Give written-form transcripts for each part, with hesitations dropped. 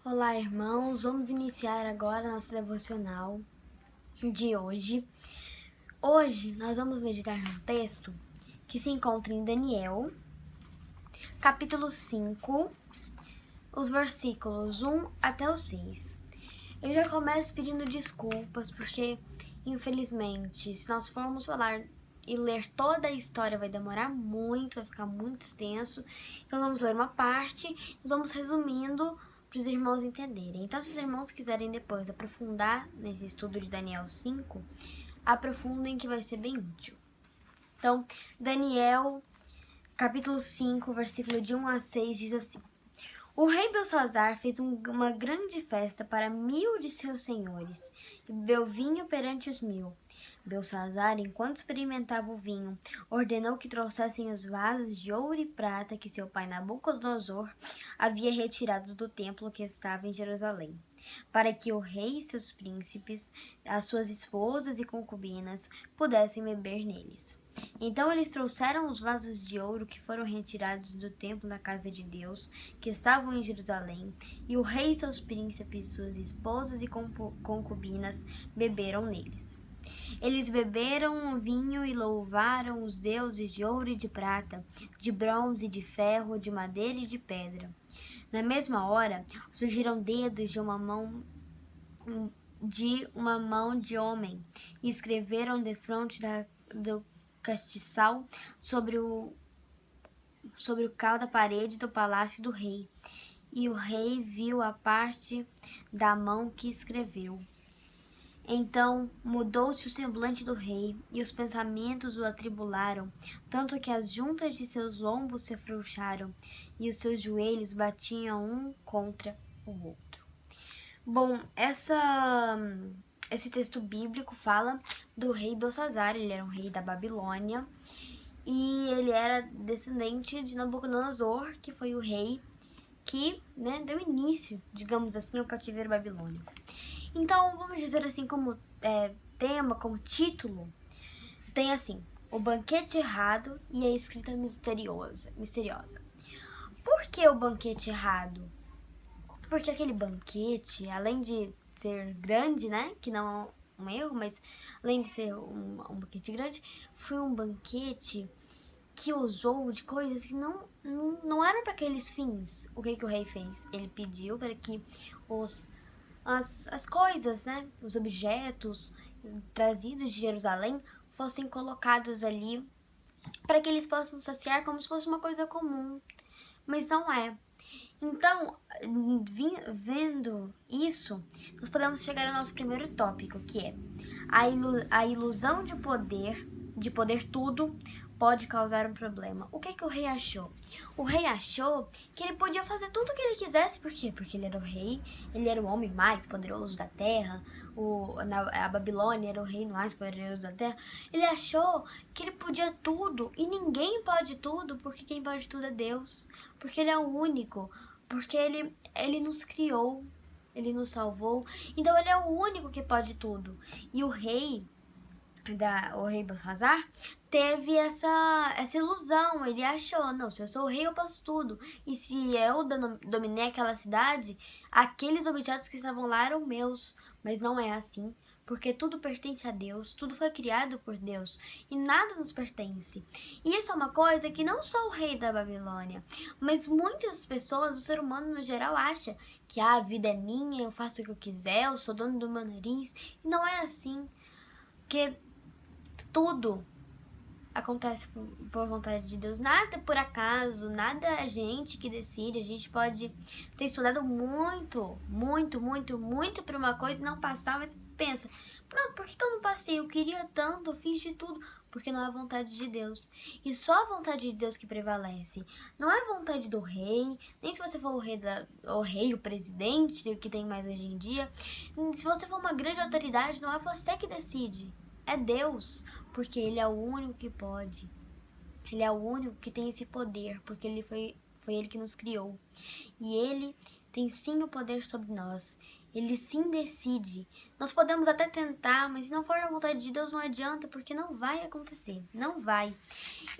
Olá, irmãos. Vamos iniciar agora a nossa devocional de hoje. Hoje nós vamos meditar num texto que se encontra em Daniel, capítulo 5, os versículos 1 até o 6. Eu já começo pedindo desculpas porque, infelizmente, se nós formos falar e ler toda a história vai demorar muito, vai ficar muito extenso. Então vamos ler uma parte, nós vamos resumindo para os irmãos entenderem. Então, se os irmãos quiserem depois aprofundar nesse estudo de Daniel 5, aprofundem que vai ser bem útil. Então, Daniel, capítulo 5, versículo de 1 a 6, diz assim: O rei Belsazar fez uma grande festa para 1000 de seus senhores e bebeu vinho perante os 1000. Belsazar, enquanto experimentava o vinho, ordenou que trouxessem os vasos de ouro e prata que seu pai Nabucodonosor havia retirado do templo que estava em Jerusalém, para que o rei e seus príncipes, as suas esposas e concubinas pudessem beber neles. Então eles trouxeram os vasos de ouro que foram retirados do templo da casa de Deus, que estavam em Jerusalém, e o rei e seus príncipes, suas esposas e concubinas beberam neles. Eles beberam o vinho e louvaram os deuses de ouro e de prata, de bronze, de ferro, de madeira e de pedra. Na mesma hora, surgiram dedos de uma mão de homem e escreveram defronte do castiçal sobre o cal da parede do palácio do rei. E o rei viu a parte da mão que escreveu. Então mudou-se o semblante do rei, e os pensamentos o atribularam, tanto que as juntas de seus lombos se afrouxaram, e os seus joelhos batiam um contra o outro. Bom, esse texto bíblico fala do rei Belsazar. Ele era um rei da Babilônia, e ele era descendente de Nabucodonosor, que foi o rei que deu início, digamos assim, ao cativeiro babilônico. Então, vamos dizer assim, como tema, como título, tem assim: o banquete errado e a escrita misteriosa. Por que o banquete errado? Porque aquele banquete, além de ser grande, que não é um erro, mas além de ser um banquete grande, foi um banquete que usou de coisas que não eram para aqueles fins. O que o rei fez? Ele pediu para que as coisas, os objetos trazidos de Jerusalém fossem colocados ali para que eles possam saciar como se fosse uma coisa comum, mas não é. Então, vendo isso, nós podemos chegar ao nosso primeiro tópico, que é a ilusão de poder tudo pode causar um problema. O que o rei achou? O rei achou que ele podia fazer tudo o que ele quisesse. Por quê? Porque ele era o rei, ele era o homem mais poderoso da terra, a Babilônia era o reino mais poderoso da terra. Ele achou que ele podia tudo, e ninguém pode tudo, porque quem pode tudo é Deus. Porque ele é o único, porque ele nos criou, ele nos salvou, então ele é o único que pode tudo. E o rei Belsazar teve essa ilusão. Ele achou: não, se eu sou o rei eu posso tudo, e se eu dominei aquela cidade, aqueles objetos que estavam lá eram meus. Mas não é assim, porque tudo pertence a Deus, tudo foi criado por Deus e nada nos pertence. E isso é uma coisa que não só o rei da Babilônia, mas muitas pessoas, o ser humano no geral, acha que a vida é minha, eu faço o que eu quiser, eu sou dono do meu nariz. E não é assim, porque tudo acontece por vontade de Deus, nada por acaso, nada é a gente que decide. A gente pode ter estudado muito para uma coisa e não passar, mas pensa: não, por que eu não passei? Eu queria tanto, eu fiz de tudo. Porque não é a vontade de Deus. E só a vontade de Deus que prevalece. Não é a vontade do rei, nem se você for o presidente, que tem mais hoje em dia. Se você for uma grande autoridade, não é você que decide. É Deus, porque Ele é o único que pode. Ele é o único que tem esse poder, porque foi Ele que nos criou. E Ele tem sim o poder sobre nós. ele sim decide. Nós podemos até tentar, mas se não for a vontade de Deus, não adianta, porque não vai acontecer, não vai.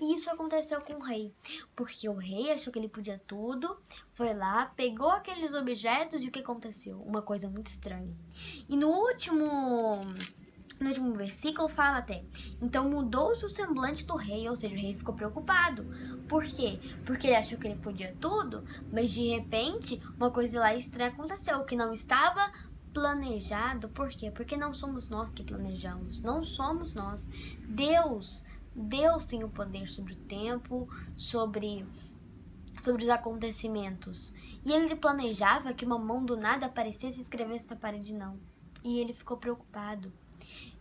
E isso aconteceu com o rei, porque o rei achou que ele podia tudo, foi lá, pegou aqueles objetos e o que aconteceu? Uma coisa muito estranha. E no último versículo fala até: então mudou-se o semblante do rei, ou seja, o rei ficou preocupado. Por quê? Porque ele achou que ele podia tudo, mas de repente uma coisa lá estranha aconteceu, que não estava planejado. Por quê? Porque não somos nós que planejamos, não somos nós. Deus tem o poder sobre o tempo, sobre os acontecimentos. E ele planejava que uma mão do nada aparecesse e escrevesse na parede, não. E ele ficou preocupado,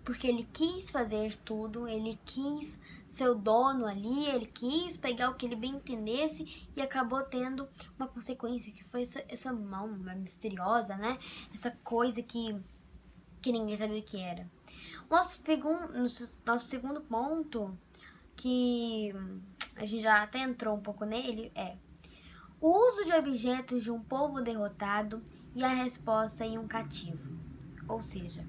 porque ele quis fazer tudo, ele quis ser o dono ali, ele quis pegar o que ele bem entendesse e acabou tendo uma consequência, que foi essa mão misteriosa, né? Essa coisa que ninguém sabia o que era. Nosso segundo ponto, que a gente já até entrou um pouco nele, é o uso de objetos de um povo derrotado e a resposta em um cativo. Ou seja,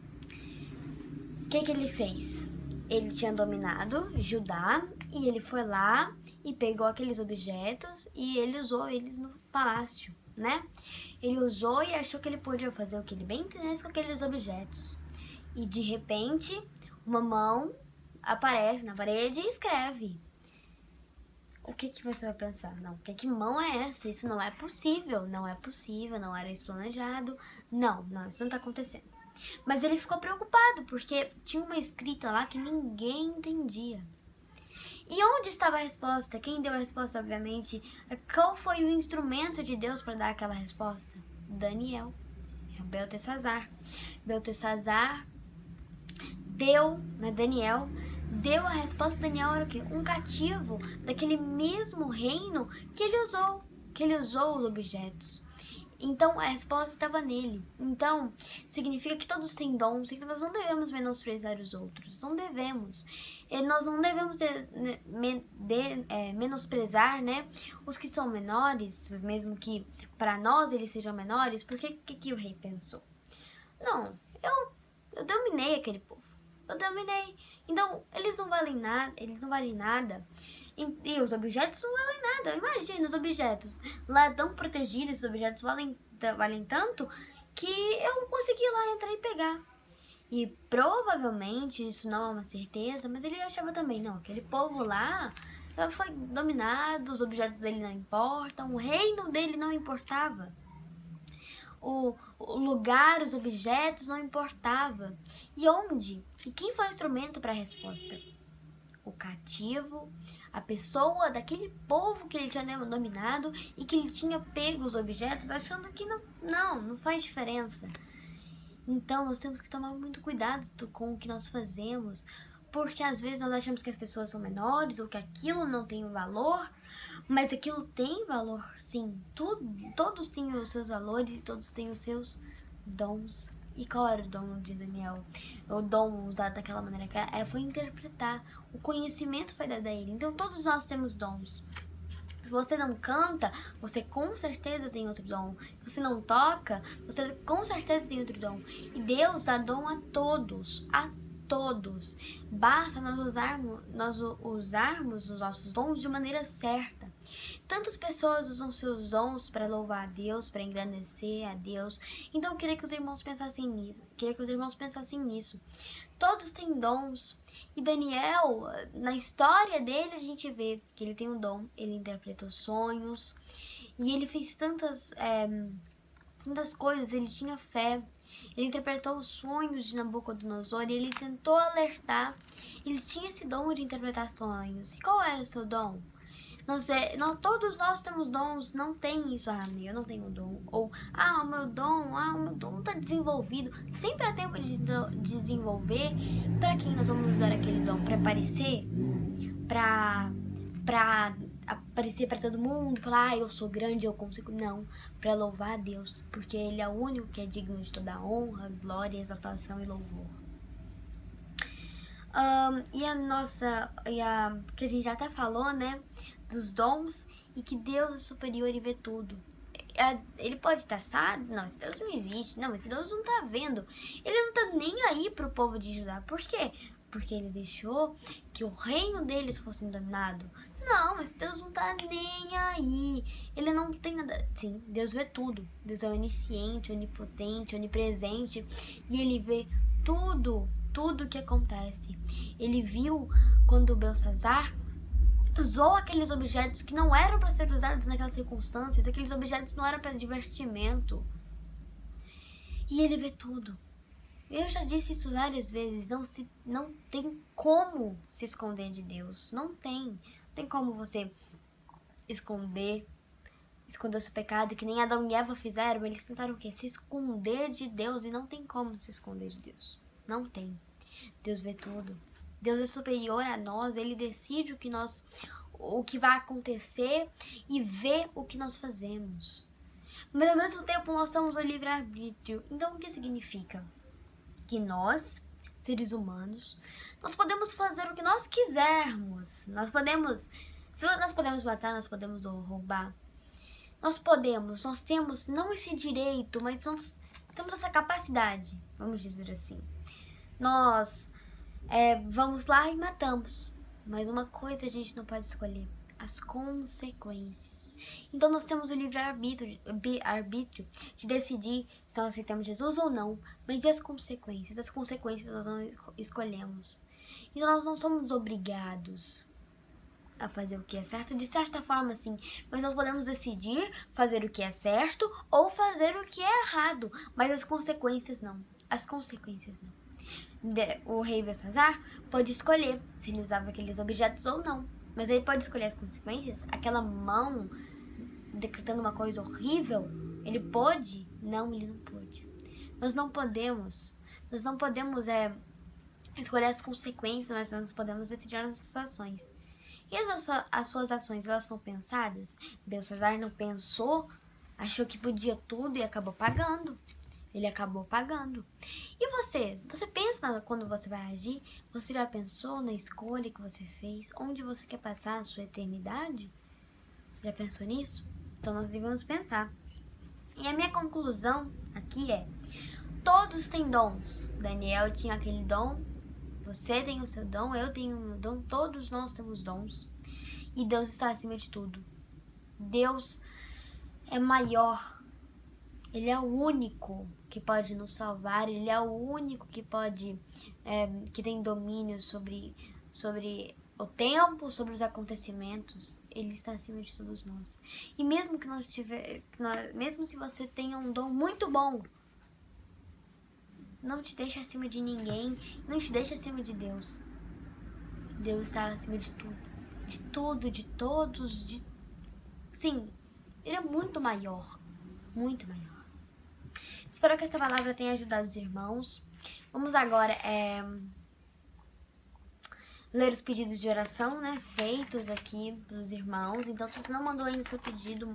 o que ele fez? Ele tinha dominado Judá e ele foi lá e pegou aqueles objetos e ele usou eles no palácio, né? Ele usou e achou que ele podia fazer o que ele bem entendesse com aqueles objetos. E de repente, uma mão aparece na parede e escreve. O que você vai pensar? Não, que mão é essa? Isso não é possível, não era isso planejado. Não, isso não tá acontecendo. Mas ele ficou preocupado, porque tinha uma escrita lá que ninguém entendia. E onde estava a resposta? Quem deu a resposta, obviamente? Qual foi o instrumento de Deus para dar aquela resposta? Daniel, Beltesazar. Beltesazar deu, Daniel deu a resposta. Daniel era o quê? Um cativo daquele mesmo reino que ele usou os objetos. Então, a resposta estava nele. Então, significa que todos têm dons e que nós não devemos menosprezar os outros. Não devemos. Nós não devemos menosprezar, né, os que são menores, mesmo que para nós eles sejam menores. Porque que o rei pensou? Não, eu dominei aquele povo. Eu dominei. Então, eles não valem nada. E os objetos não valem nada. Imagina, os objetos lá tão protegidos, esses objetos valem tanto que eu consegui lá entrar e pegar. E provavelmente, isso não é uma certeza, mas ele achava também, não, aquele povo lá foi dominado, os objetos dele não importam, o reino dele não importava. O lugar, os objetos não importava. E onde? E quem foi o instrumento para a resposta? O cativo, a pessoa daquele povo que ele tinha dominado e que ele tinha pego os objetos achando que não faz diferença. Então nós temos que tomar muito cuidado com o que nós fazemos, porque às vezes nós achamos que as pessoas são menores ou que aquilo não tem valor, mas aquilo tem valor, sim. Todos têm os seus valores e todos têm os seus dons. E qual era o dom de Daniel? O dom usado daquela maneira foi interpretar. O conhecimento foi dado a ele. Então todos nós temos dons. Se você não canta, você com certeza tem outro dom. Se você não toca, você com certeza tem outro dom. E Deus dá dom a todos, Basta nós usarmos os nossos dons de maneira certa. Tantas pessoas usam seus dons para louvar a Deus, para engrandecer a Deus. Então eu queria que os irmãos pensassem nisso. Todos têm dons. E Daniel, na história dele, a gente vê que ele tem um dom. Ele interpretou sonhos. E ele fez tantas coisas. Ele tinha fé. Ele interpretou os sonhos de Nabucodonosor e ele tentou alertar. Ele tinha esse dom de interpretar sonhos. E qual era o seu dom? Todos nós temos dons. Não tem isso, eu não tenho dom. Ou, o meu dom não está desenvolvido. Sempre há tempo de desenvolver. Para quem nós vamos usar aquele dom? Para aparecer? Para aparecer para todo mundo, falar, eu sou grande, eu consigo. Não, para louvar a Deus, porque Ele é o único que é digno de toda honra, glória, exaltação e louvor. Que a gente já até falou, né, dos dons, e que Deus é superior e vê tudo. ele pode estar achado, não, esse Deus não existe, não, esse Deus não tá vendo. Ele não tá nem aí pro povo de Judá. Por quê? Porque ele deixou que o reino deles fosse dominado. Não, esse Deus não tá nem aí. Ele não tem nada. Sim, Deus vê tudo. Deus é onisciente, onipotente, onipresente. E ele vê tudo que acontece. Ele viu quando Belsazar usou aqueles objetos que não eram para ser usados naquelas circunstâncias. Aqueles objetos não eram para divertimento. E ele vê tudo. Eu já disse isso várias vezes, não tem como se esconder de Deus. Não tem como você esconder o seu pecado, que nem Adão e Eva fizeram. Eles tentaram o quê? Se esconder de Deus, e não tem como se esconder de Deus. Não tem. Deus vê tudo. Deus é superior a nós, ele decide o que vai acontecer e vê o que nós fazemos. Mas ao mesmo tempo nós temos o livre-arbítrio. Então o que significa? Que nós, seres humanos, nós podemos fazer o que nós quisermos. Nós podemos matar, nós podemos roubar. Nós temos não esse direito, mas nós temos essa capacidade, vamos dizer assim. Nós vamos lá e matamos. Mas uma coisa a gente não pode escolher: as consequências. Então nós temos o livre-arbítrio de decidir se nós aceitamos Jesus ou não. Mas e as consequências? As consequências nós não escolhemos. Então nós não somos obrigados a fazer o que é certo, de certa forma sim. Mas nós podemos decidir fazer o que é certo ou fazer o que é errado. Mas as consequências não. As consequências não. O rei Belsazar pode escolher se ele usava aqueles objetos ou não. Mas ele pode escolher as consequências. Aquela mão decretando uma coisa horrível, ele pôde? Não, ele não pôde. Nós não podemos escolher as consequências, mas nós podemos decidir as nossas ações. E as suas ações, elas são pensadas? Belsazar não pensou, achou que podia tudo e acabou pagando. Ele acabou pagando. E você? Você pensa quando você vai agir? Você já pensou na escolha que você fez? Onde você quer passar a sua eternidade? Você já pensou nisso? Então nós devemos pensar. E a minha conclusão aqui é: todos têm dons. Daniel tinha aquele dom, você tem o seu dom, eu tenho o meu dom, todos nós temos dons. E Deus está acima de tudo. Deus é maior. Ele é o único que pode nos salvar. Ele é o único que que tem domínio sobre o tempo, sobre os acontecimentos. Ele está acima de todos nós. E mesmo mesmo se você tenha um dom muito bom, não te deixa acima de ninguém, não te deixa acima de Deus. Deus está acima de tudo, de todos, sim, ele é muito maior, muito maior. Espero que essa palavra tenha ajudado os irmãos. Vamos agora ler os pedidos de oração, né, feitos aqui pelos irmãos. Então, se você não mandou ainda o seu pedido,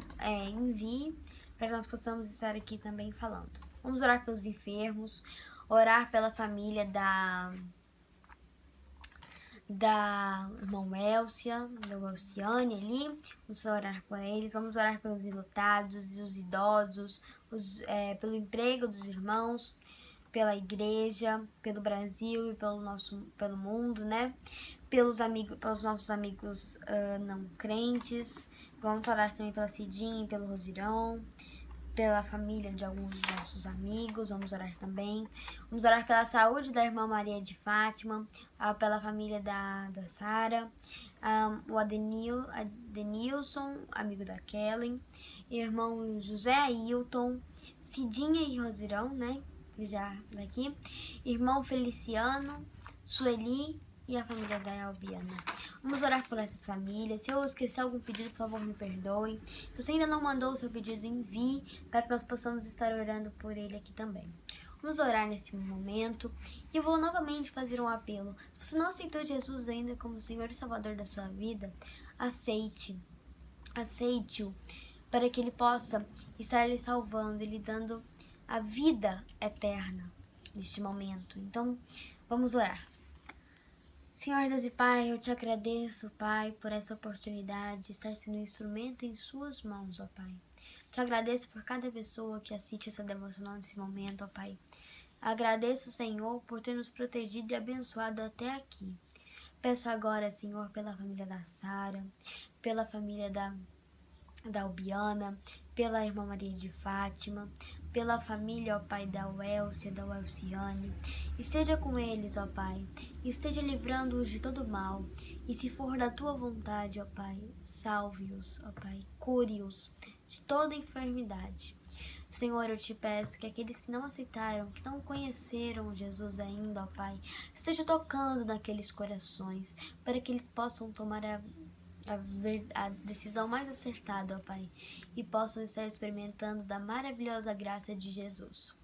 envie para que nós possamos estar aqui também falando. Vamos orar pelos enfermos, orar pela família da irmã Elcia, da Elciane ali. Vamos orar por eles. Vamos orar pelos enlutados, os idosos, pelo emprego dos irmãos, pela igreja, pelo Brasil e pelo mundo, né? Pelos nossos amigos não crentes. Vamos orar também pela Cidinha e pelo Rosirão, pela família de alguns dos nossos amigos. Vamos orar também. Vamos orar pela saúde da irmã Maria de Fátima, pela família da Sara, o Adenilson, amigo da Kellen, irmão José Ailton, Cidinha e Rosirão, né? Já daqui. Irmão Feliciano, Sueli e a família da Albiana. Vamos orar por essas famílias. Se eu esquecer algum pedido, por favor, me perdoe. Se você ainda não mandou o seu pedido, envie para que nós possamos estar orando por ele aqui também. Vamos orar nesse momento. E eu vou novamente fazer um apelo. Se você não aceitou Jesus ainda como Senhor e Salvador da sua vida, aceite. Aceite-o para que ele possa estar lhe salvando e lhe dando a vida eterna neste momento. Então, vamos orar. Senhor Deus e Pai, eu te agradeço, Pai, por essa oportunidade de estar sendo um instrumento em suas mãos, ó Pai. Te agradeço por cada pessoa que assiste essa devocional nesse momento, ó Pai. Agradeço, Senhor, por ter nos protegido e abençoado até aqui. Peço agora, Senhor, pela família da Sara, pela família da Albiana, pela irmã Maria de Fátima, pela família, ó Pai, da Welcia, da Welciane. Esteja com eles, ó Pai, esteja livrando-os de todo mal. E se for da Tua vontade, ó Pai, salve-os, ó Pai, cure-os de toda enfermidade. Senhor, eu te peço que aqueles que não aceitaram, que não conheceram Jesus ainda, ó Pai, esteja tocando naqueles corações, para que eles possam tomar a decisão mais acertada, ó Pai, e possam estar experimentando da maravilhosa graça de Jesus.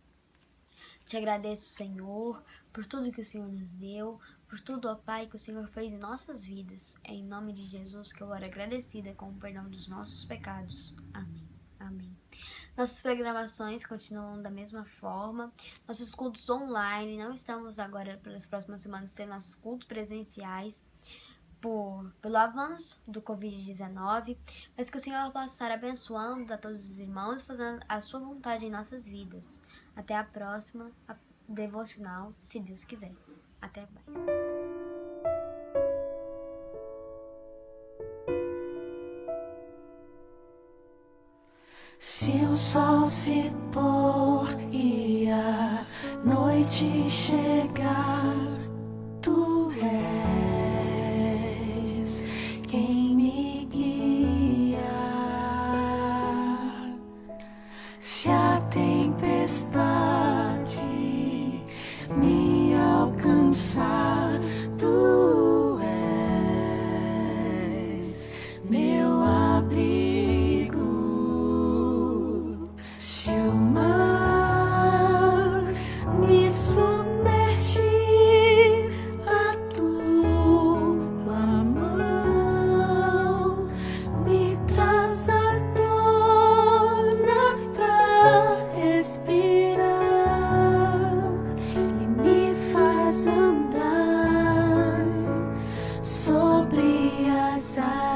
Te agradeço, Senhor, por tudo que o Senhor nos deu, por tudo, ó Pai, que o Senhor fez em nossas vidas. É em nome de Jesus que eu oro agradecida com o perdão dos nossos pecados. Amém. Amém. Nossas programações continuam da mesma forma. Nossos cultos online, não estamos agora pelas próximas semanas tendo nossos cultos presenciais pelo avanço do Covid-19, mas que o Senhor possa estar abençoando a todos os irmãos e fazendo a sua vontade em nossas vidas. Até a próxima devocional, se Deus quiser. Até mais. Se o sol se pôr e a noite chegar, tu és quem me guia. Se a tempestade me alcançar, tu és meu abrigo. Se o mar me submergir, a tua mão me traz à tona pra respirar e me faz andar sobre as águas.